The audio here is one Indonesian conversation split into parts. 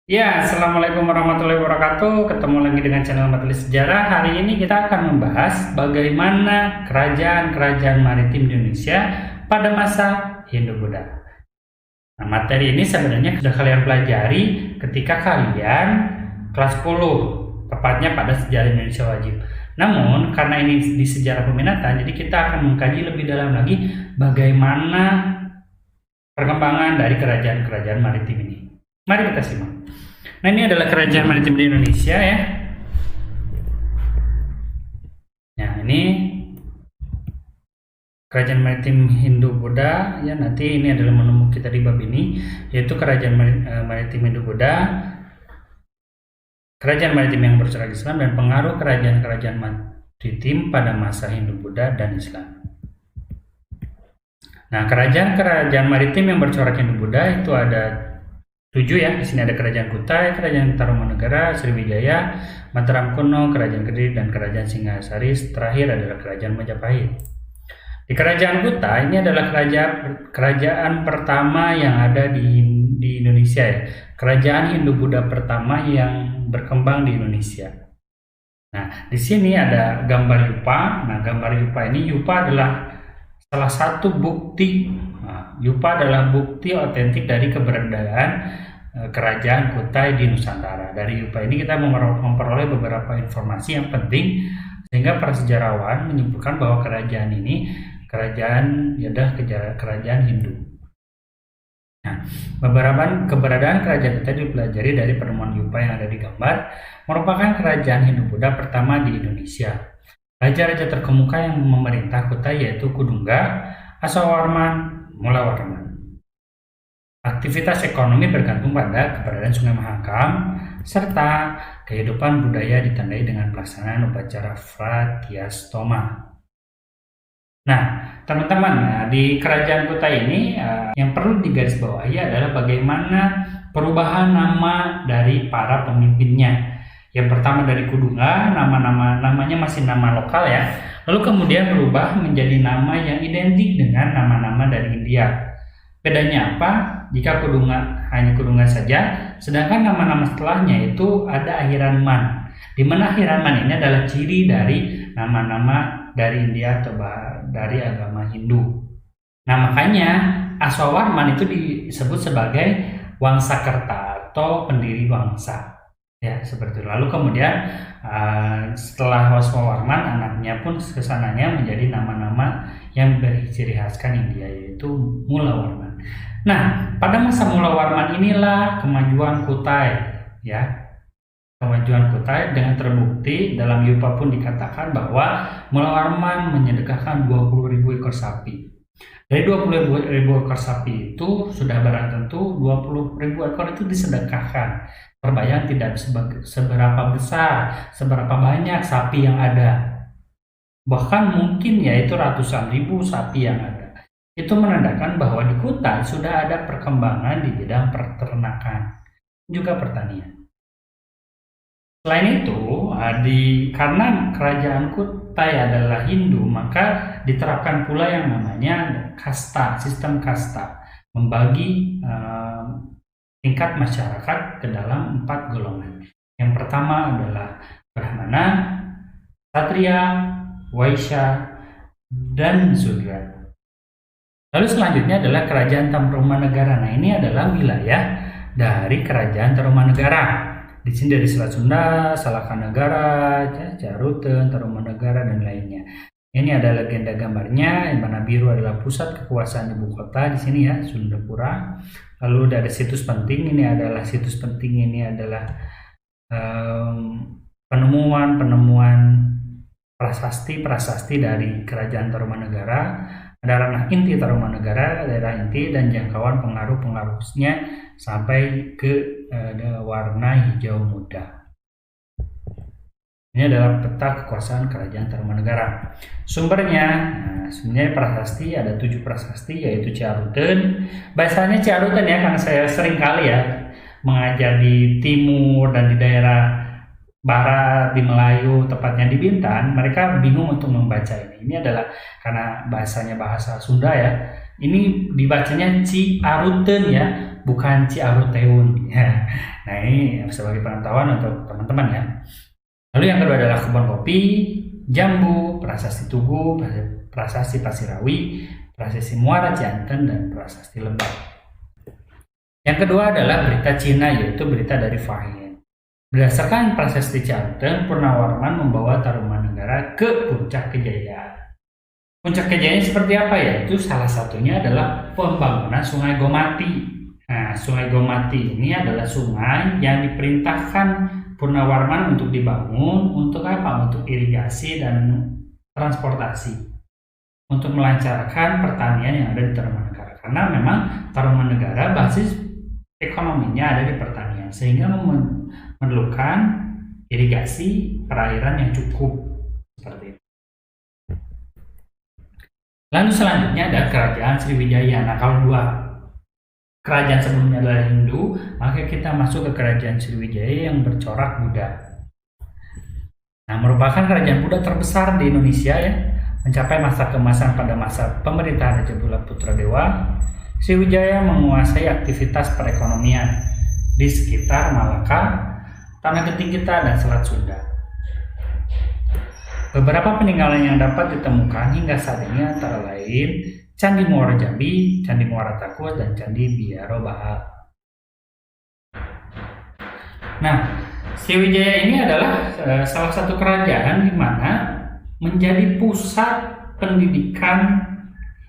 Ya, Assalamualaikum warahmatullahi wabarakatuh. Ketemu lagi dengan channel Majelis Sejarah. Hari ini kita akan membahas bagaimana kerajaan-kerajaan maritim di Indonesia pada masa Hindu-Buddha. Nah, materi ini sebenarnya sudah kalian pelajari ketika kalian kelas 10, tepatnya pada sejarah Indonesia wajib. Namun, karena ini di sejarah peminatan, jadi kita akan mengkaji lebih dalam lagi bagaimana perkembangan dari kerajaan-kerajaan maritim ini. Mari kita simak. Nah, ini adalah kerajaan maritim di Indonesia ya. Nah, ini kerajaan maritim Hindu-Buddha ya. Nanti ini adalah menu kita di bab ini, yaitu kerajaan maritim Hindu-Buddha, kerajaan maritim yang bercorak Islam, dan pengaruh kerajaan-kerajaan maritim pada masa Hindu-Buddha dan Islam. Nah, kerajaan-kerajaan maritim yang bercorak Hindu-Buddha itu ada 7 ya. Di sini ada Kerajaan Kutai, Kerajaan Tarumanegara, Sriwijaya, Mataram Kuno, Kerajaan Kediri, dan Kerajaan Singasari. Terakhir adalah Kerajaan Majapahit. Di Kerajaan Kutai ini adalah kerajaan pertama yang ada di Indonesia ya. Kerajaan Hindu-Buddha pertama yang berkembang di Indonesia. Nah, di sini ada gambar Yupa. Nah, gambar Yupa ini, Yupa adalah salah satu bukti. Yupa adalah bukti otentik dari keberadaan kerajaan Kutai di Nusantara. Dari Yupa ini kita memperoleh beberapa informasi yang penting sehingga para sejarawan menyimpulkan bahwa kerajaan ini adalah kerajaan Hindu. Nah, beberapa keberadaan kerajaan Kutai dipelajari dari penemuan Yupa yang ada di gambar, merupakan kerajaan Hindu-Buddha pertama di Indonesia. Raja-raja terkemuka yang memerintah Kutai yaitu Kudungga, Asowarman, Mulawarman. Aktivitas ekonomi bergantung pada keberadaan Sungai Mahakam serta kehidupan budaya ditandai dengan pelaksanaan upacara Fratyastoma. Nah, teman-teman, di kerajaan Kutai ini yang perlu digarisbawahi adalah bagaimana perubahan nama dari para pemimpinnya. Yang pertama dari Kudungga, namanya masih nama lokal ya. Lalu kemudian berubah menjadi nama yang identik dengan nama-nama dari India. Bedanya apa? Jika Kudungga hanya Kudungga saja, sedangkan nama-nama setelahnya itu ada akhiran man. Di mana akhiran man ini adalah ciri dari nama-nama dari India atau dari agama Hindu. Nah, makanya Asowarman itu disebut sebagai Wangsakerta atau pendiri wangsa. Ya, seperti itu. Lalu kemudian setelah Asowarman, anaknya pun kesananya menjadi nama-nama yang berciri khaskan India, yaitu Mulawarman. Nah, pada masa Mulawarman inilah kemajuan Kutai ya. Kemajuan Kutai dengan terbukti dalam Yupa pun dikatakan bahwa Mulawarman menyedekahkan 20.000 ekor sapi. Dari 20.000 ekor sapi itu sudah barang tentu 20.000 ekor itu disedekahkan. Terbayang tidak seberapa besar, seberapa banyak sapi yang ada. Bahkan mungkin yaitu ratusan ribu sapi yang ada. Itu menandakan bahwa di Kutai sudah ada perkembangan di bidang peternakan, juga pertanian. Selain itu, karena kerajaan Kutai adalah Hindu, maka diterapkan pula yang namanya kasta, sistem kasta, membagi tingkat masyarakat ke dalam 4 golongan. Yang pertama adalah Brahmana, Satria, Waisya, dan Sudra. Lalu selanjutnya adalah Kerajaan Tarumanegara. Nah, ini adalah wilayah dari Kerajaan Tarumanegara. Di sini dari Selat Sunda, Salakanegara, Caruten, Tarumanegara, dan lainnya. Ini ada legenda gambarnya, yang mana biru adalah pusat kekuasaan ibu kota di sini ya, Sundapura. Lalu ada situs penting, ini adalah situs penting, ini adalah penemuan prasasti dari Kerajaan Tarumanegara. Ada ranah inti Tarumanegara, daerah inti, dan jangkauan pengaruh-pengaruhnya sampai ke warna hijau muda. Ini adalah peta kekuasaan Kerajaan Tarumanegara. Sumbernya, sebenarnya prasasti ada 7 prasasti, yaitu Caruten. Bahasanya Caruten ya, karena saya sering kali ya mengajar di timur dan di daerah barat, di Melayu, tepatnya di Bintan. Mereka bingung untuk membaca ini. Ini adalah karena bahasanya bahasa Sunda ya. Ini dibacanya Ciaruten ya, bukan Ciaruteun. Ya. Nah ini sebagai pengetahuan untuk teman-teman ya. Lalu yang kedua adalah kebun kopi, jambu, prasasti Tugu, prasasti Pasirawi, prasasti Muara Cianten, dan prasasti Lebak. Yang kedua adalah berita Cina, yaitu berita dari Fahin. Berdasarkan prasasti Cianten, Purnawarman membawa Tarumanegara ke puncak kejayaan. Puncak kejayaan seperti apa ya? Itu salah satunya adalah pembangunan Sungai Gomati. Nah, Sungai Gomati ini adalah sungai yang diperintahkan Purnawarman untuk dibangun untuk apa? Untuk irigasi dan transportasi, untuk melancarkan pertanian yang ada di Tarumanegara. Karena memang Tarumanegara basis ekonominya ada di pertanian, sehingga memerlukan irigasi perairan yang cukup seperti itu. Lalu selanjutnya ada Kerajaan Sriwijaya. Nah, kalau dua kerajaan sebelumnya adalah Hindu, maka kita masuk ke Kerajaan Sriwijaya yang bercorak Buddha. Nah, merupakan kerajaan Buddha terbesar di Indonesia ya, mencapai masa keemasan pada masa pemerintahan Raja Balaputradewa. Sriwijaya menguasai aktivitas perekonomian di sekitar Malaka, Tanah Genting kita, dan Selat Sunda. Beberapa peninggalan yang dapat ditemukan hingga saat ini antara lain Candi Muara Jambi, Candi Muara Takus, dan Candi Biaro Baal. Nah, Sriwijaya ini adalah salah satu kerajaan di mana menjadi pusat pendidikan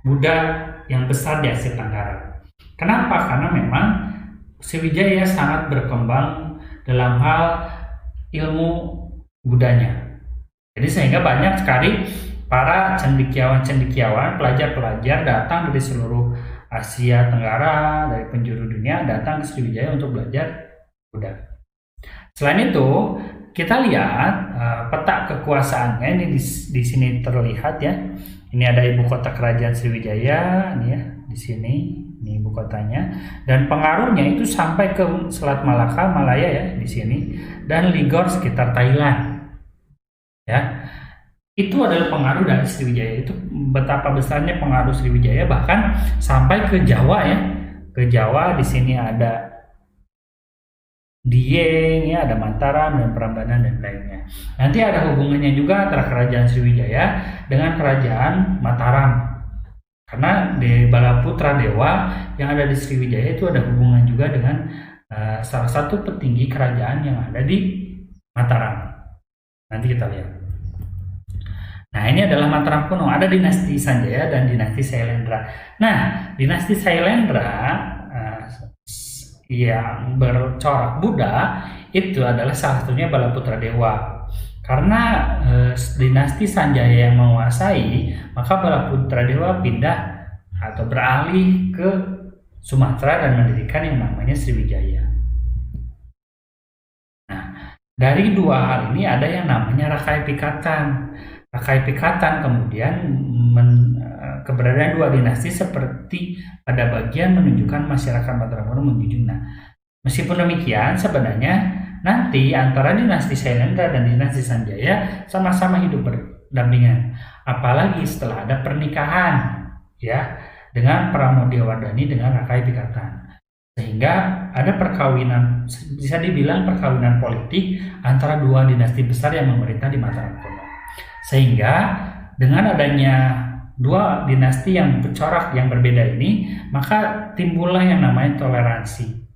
Buddha yang besar di Asia Tenggara. Kenapa? Karena memang Sriwijaya sangat berkembang dalam hal ilmu Buddhanya. Jadi sehingga banyak sekali para cendekiawan, pelajar-pelajar datang dari seluruh Asia Tenggara, dari penjuru dunia datang ke Sriwijaya untuk belajar Buddha. Selain itu, kita lihat peta kekuasaannya ini di sini terlihat ya. Ini ada ibu kota kerajaan Sriwijaya, ini ya, di sini, ini ibu kotanya. Dan pengaruhnya itu sampai ke Selat Malaka, Malaya ya, di sini, dan Ligor sekitar Thailand. Ya, itu adalah pengaruh dari Sriwijaya. Itu betapa besarnya pengaruh Sriwijaya bahkan sampai ke Jawa ya. Ke Jawa di sini ada Dieng ya, ada Mataram dan Prambanan dan lainnya. Nanti ada hubungannya juga antara kerajaan Sriwijaya dengan kerajaan Mataram. Karena di Balaputradewa yang ada di Sriwijaya itu ada hubungan juga dengan salah satu petinggi kerajaan yang ada di Mataram. Nanti kita lihat. Nah, ini adalah Mataram kuno. Ada dinasti Sanjaya dan dinasti Sailendra. Nah, dinasti Sailendra yang bercorak Buddha itu adalah salah satunya Balaputradewa. Karena dinasti Sanjaya yang menguasai, maka Balaputradewa pindah atau beralih ke Sumatera dan mendirikan yang namanya Sriwijaya. Dari dua hal ini ada yang namanya Rakai Pikatan. Rakai Pikatan kemudian keberadaan dua dinasti seperti pada bagian menunjukkan masyarakat Mataram kuno menjunjung. Nah, meskipun demikian sebenarnya nanti antara dinasti Sailendra dan dinasti Sanjaya sama-sama hidup berdampingan. Apalagi setelah ada pernikahan ya dengan Pramodewardhani dengan Rakai Pikatan. Sehingga ada perkawinan, bisa dibilang perkawinan politik antara dua dinasti besar yang memerintah di Mataram kuno. Sehingga dengan adanya dua dinasti yang bercorak yang berbeda ini, maka timbullah yang namanya toleransi.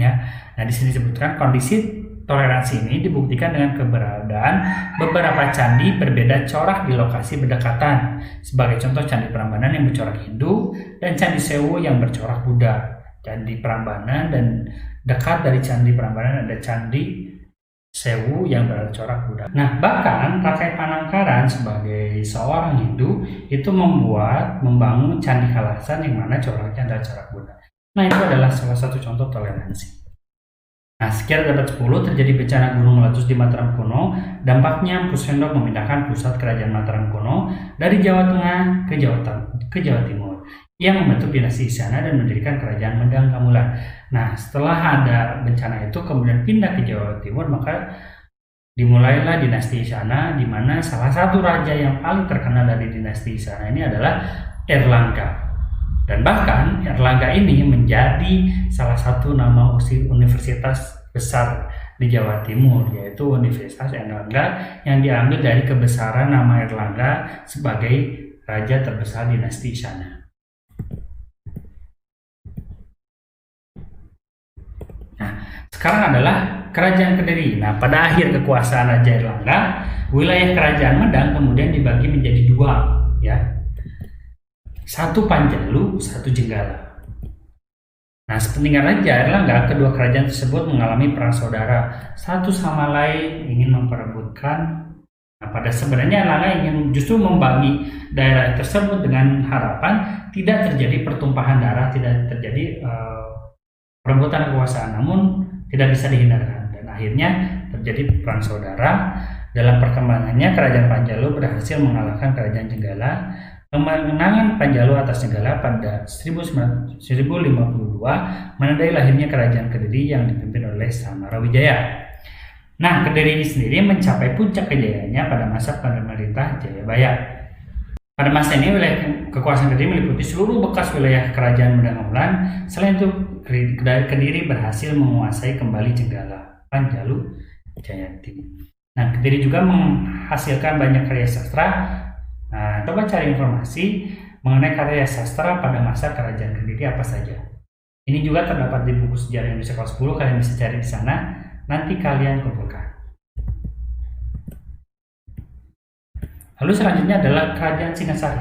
Ya, nah di sini disebutkan kondisi toleransi ini dibuktikan dengan keberadaan beberapa candi berbeda corak di lokasi berdekatan. Sebagai contoh Candi Prambanan yang bercorak Hindu dan Candi Sewu yang bercorak Buddha. Candi Prambanan dan dekat dari Candi Prambanan ada Candi Sewu yang bercorak Buddha. Nah, bahkan Rakai Panangkaran sebagai seorang Hindu itu membangun Candi Kalasan yang mana coraknya adalah corak Buddha. Nah, itu adalah salah satu contoh toleransi. Nah, sekira abad 10 terjadi bencana gunung meletus di Mataram kuno. Dampaknya Empu Sendok memindahkan pusat kerajaan Mataram kuno dari Jawa Tengah ke Jawa Timur, yang membentuk dinasti Isyana dan mendirikan kerajaan Medang Kamulan. Nah, setelah ada bencana itu kemudian pindah ke Jawa Timur, maka dimulailah dinasti Isyana, di mana salah satu raja yang paling terkenal dari dinasti Isyana ini adalah Erlangga. Dan bahkan Erlangga ini menjadi salah satu nama universitas besar di Jawa Timur, yaitu Universitas Erlangga, yang diambil dari kebesaran nama Erlangga sebagai raja terbesar dinasti sana. Nah, sekarang adalah Kerajaan Kediri. Nah, pada akhir kekuasaan Raja Erlangga, wilayah Kerajaan Medang kemudian dibagi menjadi dua, ya. Satu Panjalu, satu Jenggala. Nah, sepeninggal Raja Erlangga, kedua kerajaan tersebut mengalami perang saudara. Satu sama lain ingin memperebutkan. Nah, pada sebenarnya Erlangga ingin justru membagi daerah tersebut dengan harapan tidak terjadi pertumpahan darah, tidak terjadi perebutan kekuasaan, namun tidak bisa dihindarkan. Dan akhirnya terjadi perang saudara. Dalam perkembangannya, Kerajaan Panjalu berhasil mengalahkan Kerajaan Jenggala. Kemenangan Panjalu atas Jenggala pada 1052 menandai lahirnya Kerajaan Kediri yang dipimpin oleh Samarawijaya. Nah, Kediri ini sendiri mencapai puncak kejayaannya pada masa pemerintah Jayabaya. Pada masa ini, wilayah kekuasaan Kediri meliputi seluruh bekas wilayah Kerajaan Medang Oman. Selain itu, Kediri berhasil menguasai kembali Jenggala, Panjalu, Jayati. Nah, Kediri juga menghasilkan banyak karya sastra. Nah, coba cari informasi mengenai karya sastra pada masa Kerajaan Kediri apa saja. Ini juga terdapat di buku sejarah Indonesia kelas 10, kalian bisa cari di sana. Nanti kalian kumpulkan. Lalu selanjutnya adalah Kerajaan Singasari.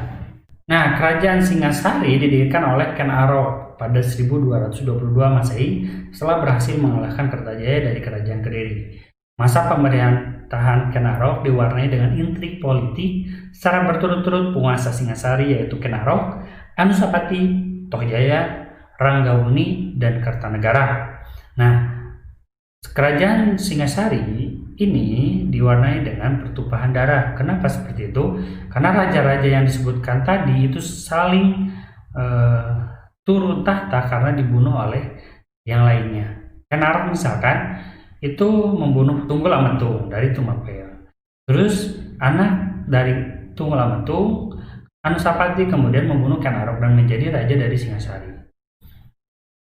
Nah, Kerajaan Singasari didirikan oleh Ken Arok pada 1222 Masehi setelah berhasil mengalahkan Kertajaya dari Kerajaan Kediri. Masa pemerintahan Ken Arok diwarnai dengan intrik politik. Secara berturut-turut penguasa Singasari yaitu Ken Arok, Anusapati, Tohjaya, Ranggawuni, dan Kertanegara. Nah, Kerajaan Singasari ini diwarnai dengan pertumpahan darah. Kenapa seperti itu? Karena raja-raja yang disebutkan tadi itu saling turun tahta karena dibunuh oleh yang lainnya. Ken Arok misalkan itu membunuh Tunggul Ametung dari Tumapel. Terus anak dari Tunggul Ametung, Anusapati, kemudian membunuh Ken Arok dan menjadi raja dari Singasari.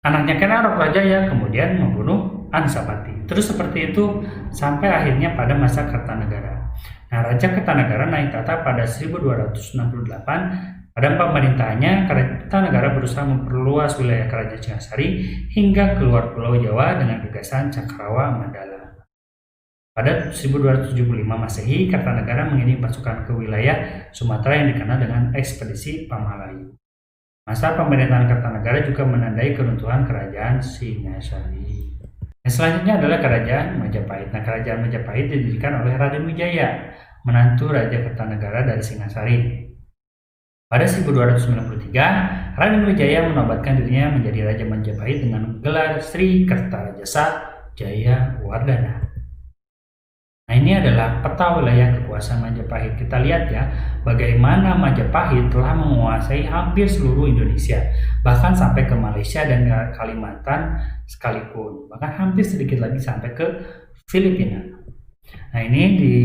Anaknya Ken Arok, Rajaya, kemudian membunuh Anusapati. Terus seperti itu sampai akhirnya pada masa Kertanegara. Nah, Raja Kertanegara naik tahta pada 1268. Pada pemerintahannya, Kertanegara berusaha memperluas wilayah Kerajaan Singasari hingga keluar Pulau Jawa dengan gagasan Cakrawa Mandala. Pada 1275 Masehi, Kertanegara mengirim pasukan ke wilayah Sumatera yang dikenal dengan Ekspedisi Pamalayu. Masa pemerintahan Kertanegara juga menandai keruntuhan Kerajaan Singasari. Yang selanjutnya adalah Kerajaan Majapahit. Nah, Kerajaan Majapahit didirikan oleh Raden Wijaya, menantu Raja Kertanegara dari Singasari. Pada 1293, Raden Wijaya menobatkan dirinya menjadi Raja Majapahit dengan gelar Sri Kertarajasa Jaya Wardana. Nah, ini adalah peta wilayah kekuasaan Majapahit. Kita lihat ya, bagaimana Majapahit telah menguasai hampir seluruh Indonesia, bahkan sampai ke Malaysia dan Kalimantan sekalipun, bahkan hampir sedikit lagi sampai ke Filipina. Nah, ini di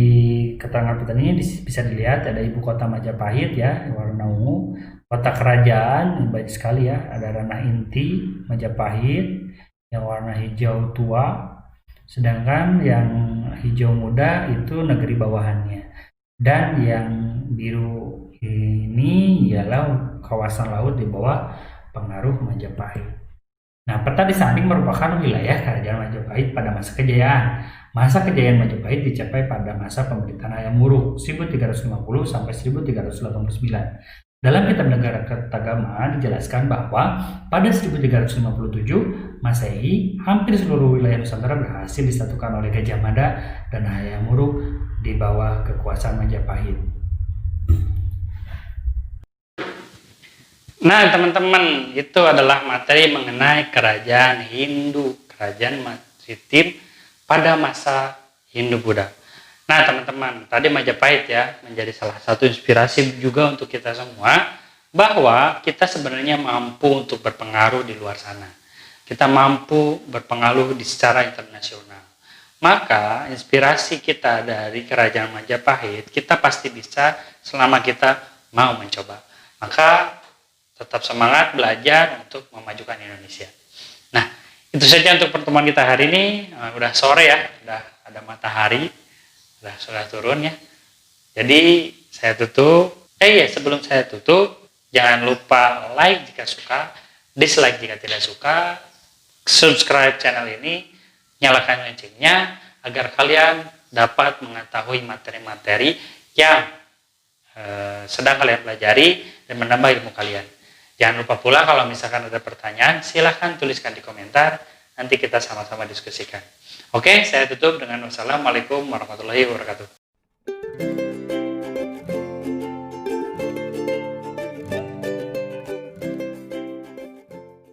keterangan peta ini bisa dilihat ada ibu kota Majapahit ya, warna ungu, kota kerajaan banyak sekali ya, ada ranah inti Majapahit yang warna hijau tua, sedangkan yang hijau muda itu negeri bawahannya, dan yang biru ini ialah kawasan laut di bawah pengaruh Majapahit. Nah, peta di samping merupakan wilayah Kerajaan Majapahit pada masa kejayaan. Masa kejayaan Majapahit dicapai pada masa pemerintahan Hayam Wuruk 1350 sampai 1389. Dalam Kitab Negara Kertagama dijelaskan bahwa pada 1357 Masehi, hampir seluruh wilayah Nusantara berhasil disatukan oleh Gajah Mada dan Hayam Wuruk di bawah kekuasaan Majapahit. Nah, teman-teman, itu adalah materi mengenai kerajaan Hindu, kerajaan maritim pada masa Hindu-Buddha. Nah, teman-teman, tadi Majapahit ya menjadi salah satu inspirasi juga untuk kita semua bahwa kita sebenarnya mampu untuk berpengaruh di luar sana. Kita mampu berpengaruh di secara internasional. Maka inspirasi kita dari kerajaan Majapahit kita pasti bisa selama kita mau mencoba. Maka tetap semangat belajar untuk memajukan Indonesia. Nah, itu saja untuk pertemuan kita hari ini. Udah sore ya, udah ada matahari, sudah turun ya. Jadi saya tutup. Sebelum saya tutup, jangan lupa like jika suka, dislike jika tidak suka, subscribe channel ini, nyalakan loncengnya agar kalian dapat mengetahui materi-materi yang sedang kalian pelajari dan menambah ilmu kalian. Jangan lupa pula kalau misalkan ada pertanyaan, silahkan tuliskan di komentar, nanti kita sama-sama diskusikan. Oke, saya tutup dengan wassalamualaikum warahmatullahi wabarakatuh.